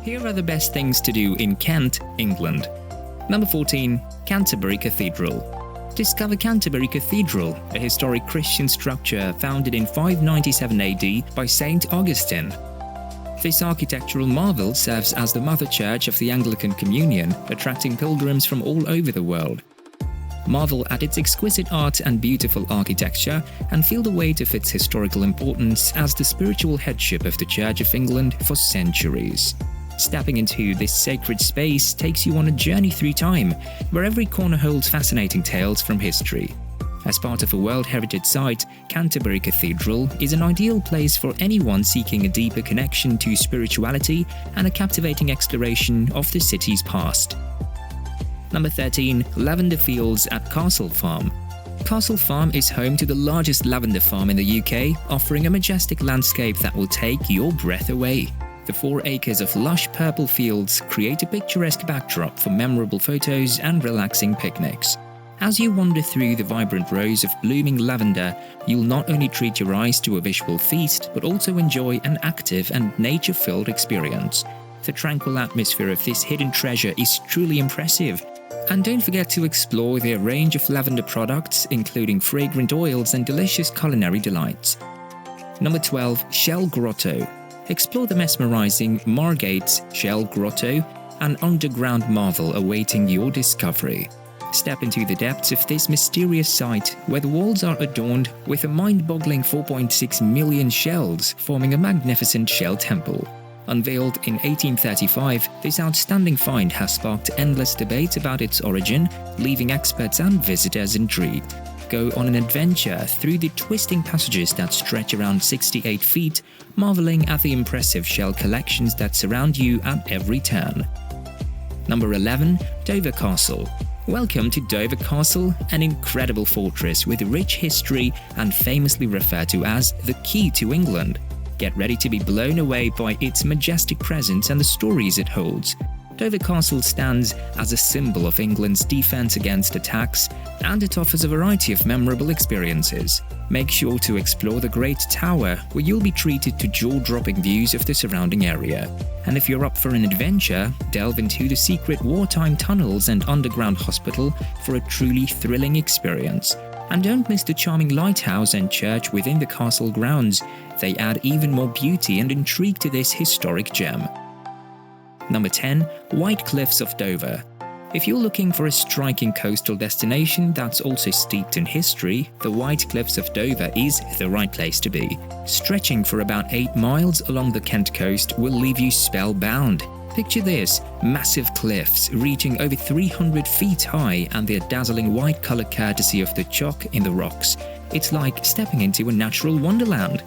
Here are the best things to do in Kent, England. Number 14. Canterbury Cathedral. Discover Canterbury Cathedral, a historic Christian structure founded in 597 AD by St. Augustine. This architectural marvel serves as the mother church of the Anglican Communion, attracting pilgrims from all over the world. Marvel at its exquisite art and beautiful architecture, and feel the weight of its historical importance as the spiritual headship of the Church of England for centuries. Stepping into this sacred space takes you on a journey through time, where every corner holds fascinating tales from history. As part of a World Heritage Site, Canterbury Cathedral is an ideal place for anyone seeking a deeper connection to spirituality and a captivating exploration of the city's past. Number 13. Lavender Fields at Castle Farm. Castle Farm is home to the largest lavender farm in the UK, offering a majestic landscape that will take your breath away. The 4 acres of lush purple fields create a picturesque backdrop for memorable photos and relaxing picnics. As you wander through the vibrant rows of blooming lavender, you'll not only treat your eyes to a visual feast, but also enjoy an active and nature-filled experience. The tranquil atmosphere of this hidden treasure is truly impressive. And don't forget to explore their range of lavender products, including fragrant oils and delicious culinary delights. Number 12. Shell Grotto. Explore the mesmerizing Margate's Shell Grotto, an underground marvel awaiting your discovery. Step into the depths of this mysterious site, where the walls are adorned with a mind-boggling 4.6 million shells, forming a magnificent shell temple. Unveiled in 1835, this outstanding find has sparked endless debate about its origin, leaving experts and visitors intrigued. Go on an adventure through the twisting passages that stretch around 68 feet, marveling at the impressive shell collections that surround you at every turn. Number 11. Dover Castle. Welcome to Dover Castle, an incredible fortress with rich history and famously referred to as the key to England. Get ready to be blown away by its majestic presence and the stories it holds. Dover Castle stands as a symbol of England's defense against attacks, and it offers a variety of memorable experiences. Make sure to explore the Great Tower, where you'll be treated to jaw-dropping views of the surrounding area. And if you're up for an adventure, delve into the secret wartime tunnels and underground hospital for a truly thrilling experience. And don't miss the charming lighthouse and church within the castle grounds. They add even more beauty and intrigue to this historic gem. Number 10. White Cliffs of Dover. If you're looking for a striking coastal destination that's also steeped in history, the White Cliffs of Dover is the right place to be. Stretching for about 8 miles along the Kent coast will leave you spellbound. Picture this: massive cliffs reaching over 300 feet high and their dazzling white color courtesy of the chalk in the rocks. It's like stepping into a natural wonderland.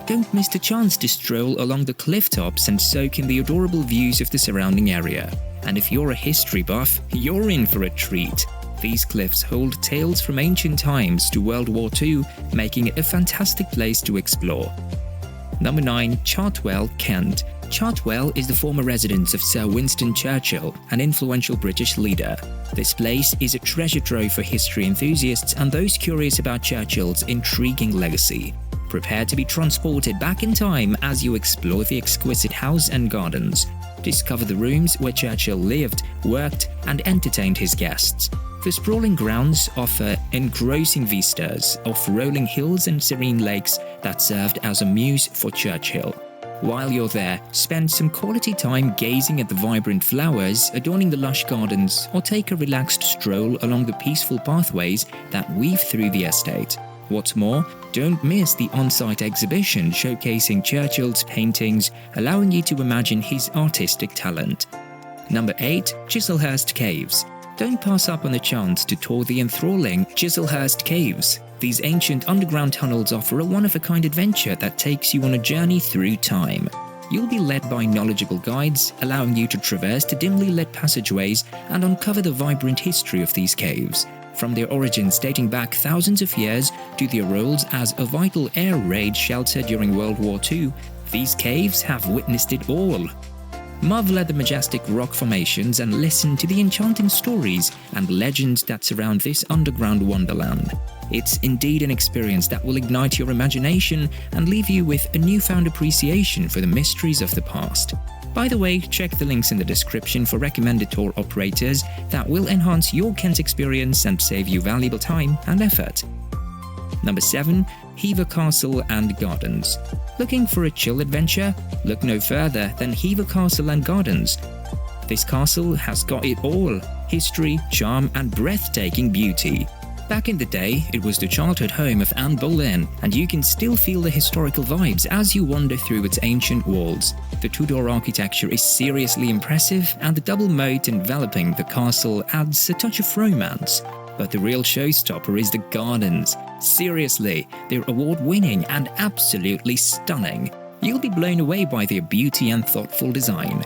Don't miss the chance to stroll along the cliff tops and soak in the adorable views of the surrounding area. And if you're a history buff, you're in for a treat. These cliffs hold tales from ancient times to World War II, making it a fantastic place to explore. Number 9. Chartwell, Kent. Chartwell is the former residence of Sir Winston Churchill, an influential British leader. This place is a treasure trove for history enthusiasts and those curious about Churchill's intriguing legacy. Prepare to be transported back in time as you explore the exquisite house and gardens. Discover the rooms where Churchill lived, worked, and entertained his guests. The sprawling grounds offer engrossing vistas of rolling hills and serene lakes that served as a muse for Churchill. While you're there, spend some quality time gazing at the vibrant flowers adorning the lush gardens, or take a relaxed stroll along the peaceful pathways that weave through the estate. What's more, don't miss the on-site exhibition showcasing Churchill's paintings, allowing you to imagine his artistic talent. Number 8. Chislehurst Caves. Don't pass up on the chance to tour the enthralling Chislehurst Caves. These ancient underground tunnels offer a one-of-a-kind adventure that takes you on a journey through time. You'll be led by knowledgeable guides, allowing you to traverse the dimly lit passageways and uncover the vibrant history of these caves. From their origins dating back thousands of years to their roles as a vital air raid shelter during World War II, these caves have witnessed it all. Marvel at the majestic rock formations and listen to the enchanting stories and legends that surround this underground wonderland. It's indeed an experience that will ignite your imagination and leave you with a newfound appreciation for the mysteries of the past. By the way, check the links in the description for recommended tour operators that will enhance your Kent experience and save you valuable time and effort. Number 7. HEVER Castle and Gardens. Looking for a chill adventure? Look no further than HEVER Castle and Gardens. This castle has got it all: history, charm, and breathtaking beauty. Back in the day, it was the childhood home of Anne Boleyn, and you can still feel the historical vibes as you wander through its ancient walls. The Tudor architecture is seriously impressive, and the double moat enveloping the castle adds a touch of romance. But the real showstopper is the gardens. Seriously, they're award-winning and absolutely stunning. You'll be blown away by their beauty and thoughtful design.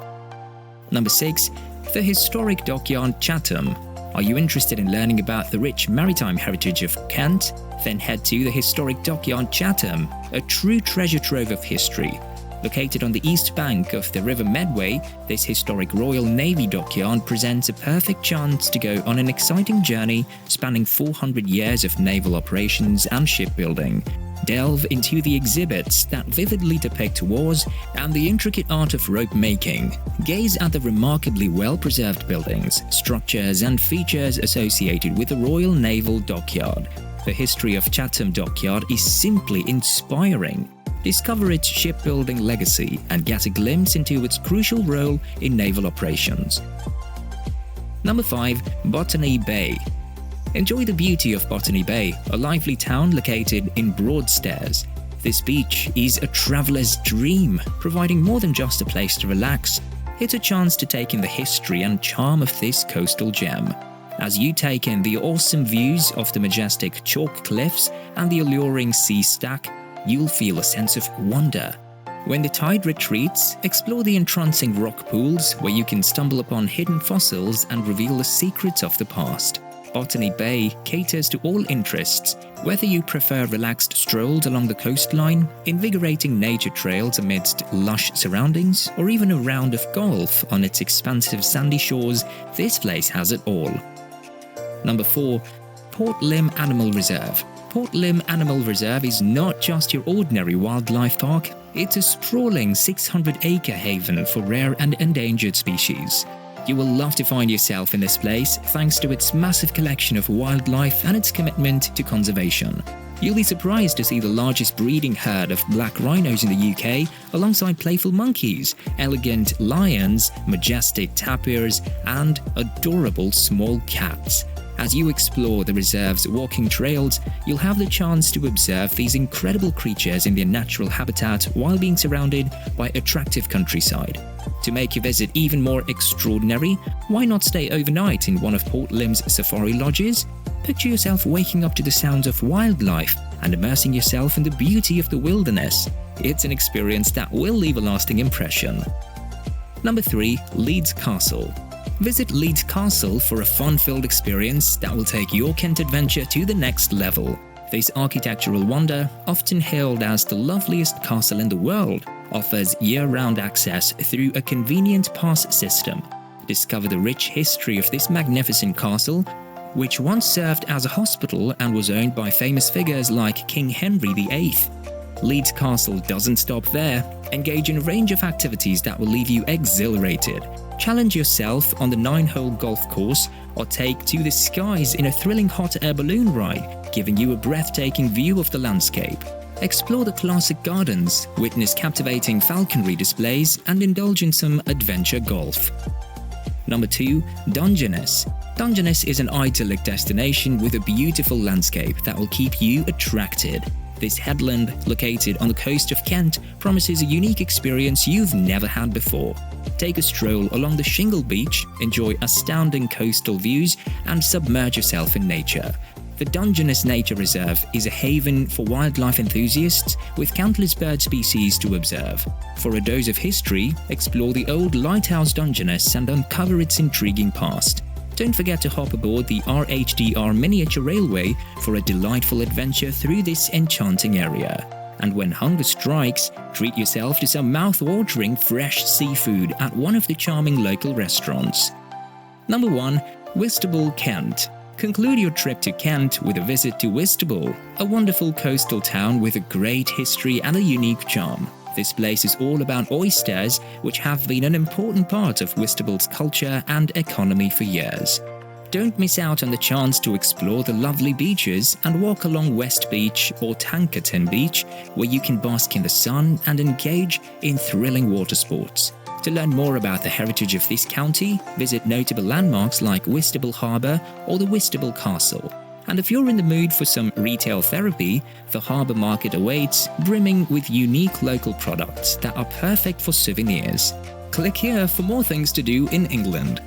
Number 6. The historic dockyard Chatham. Are you interested in learning about the rich maritime heritage of Kent? Then head to the historic dockyard Chatham, a true treasure trove of history. Located on the east bank of the River Medway, this historic Royal Navy dockyard presents a perfect chance to go on an exciting journey spanning 400 years of naval operations and shipbuilding. Delve into the exhibits that vividly depict wars and the intricate art of rope making. Gaze at the remarkably well-preserved buildings, structures, and features associated with the Royal Naval Dockyard. The history of Chatham Dockyard is simply inspiring. Discover its shipbuilding legacy and get a glimpse into its crucial role in naval operations. Number 5. Botany Bay. Enjoy the beauty of Botany Bay, a lively town located in Broadstairs. This beach is a traveler's dream, providing more than just a place to relax. It's a chance to take in the history and charm of this coastal gem. As you take in the awesome views of the majestic chalk cliffs and the alluring sea stack, you'll feel a sense of wonder. When the tide retreats, explore the entrancing rock pools where you can stumble upon hidden fossils and reveal the secrets of the past. Botany Bay caters to all interests, whether you prefer relaxed strolls along the coastline, invigorating nature trails amidst lush surroundings, or even a round of golf on its expansive sandy shores. This place has it all. Number 4. Port Lympne Animal Reserve. Port Lympne Animal Reserve is not just your ordinary wildlife park, it's a sprawling 600-acre haven for rare and endangered species. You will love to find yourself in this place thanks to its massive collection of wildlife and its commitment to conservation. You'll be surprised to see the largest breeding herd of black rhinos in the UK, alongside playful monkeys, elegant lions, majestic tapirs, and adorable small cats. As you explore the reserve's walking trails, you'll have the chance to observe these incredible creatures in their natural habitat while being surrounded by attractive countryside. To make your visit even more extraordinary, why not stay overnight in one of Port Lympne's safari lodges? Picture yourself waking up to the sounds of wildlife and immersing yourself in the beauty of the wilderness. It's an experience that will leave a lasting impression. Number 3. Leeds Castle. Visit Leeds Castle for a fun-filled experience that will take your Kent adventure to the next level. This architectural wonder, often hailed as the loveliest castle in the world, offers year-round access through a convenient pass system. Discover the rich history of this magnificent castle, which once served as a hospital and was owned by famous figures like King Henry VIII. Leeds Castle doesn't stop there. Engage in a range of activities that will leave you exhilarated. Challenge yourself on the 9-hole golf course, or take to the skies in a thrilling hot air balloon ride, giving you a breathtaking view of the landscape. Explore the classic gardens, witness captivating falconry displays, and indulge in some adventure golf. Number 2. Dungeness. Dungeness is an idyllic destination with a beautiful landscape that will keep you attracted. This headland, located on the coast of Kent, promises a unique experience you've never had before. Take a stroll along the shingle beach, enjoy astounding coastal views, and submerge yourself in nature. The Dungeness Nature Reserve is a haven for wildlife enthusiasts with countless bird species to observe. For a dose of history, explore the old lighthouse Dungeness and uncover its intriguing past. Don't forget to hop aboard the RHDR miniature railway for a delightful adventure through this enchanting area. And when hunger strikes, treat yourself to some mouth-watering fresh seafood at one of the charming local restaurants. Number 1. Whitstable, Kent. Conclude your trip to Kent with a visit to Whitstable, a wonderful coastal town with a great history and a unique charm. This place is all about oysters, which have been an important part of Whitstable's culture and economy for years. Don't miss out on the chance to explore the lovely beaches and walk along West Beach or Tankerton Beach, where you can bask in the sun and engage in thrilling water sports. To learn more about the heritage of this county, visit notable landmarks like Whitstable Harbour or the Whitstable Castle. And if you're in the mood for some retail therapy, the harbour market awaits, brimming with unique local products that are perfect for souvenirs. Click here for more things to do in England.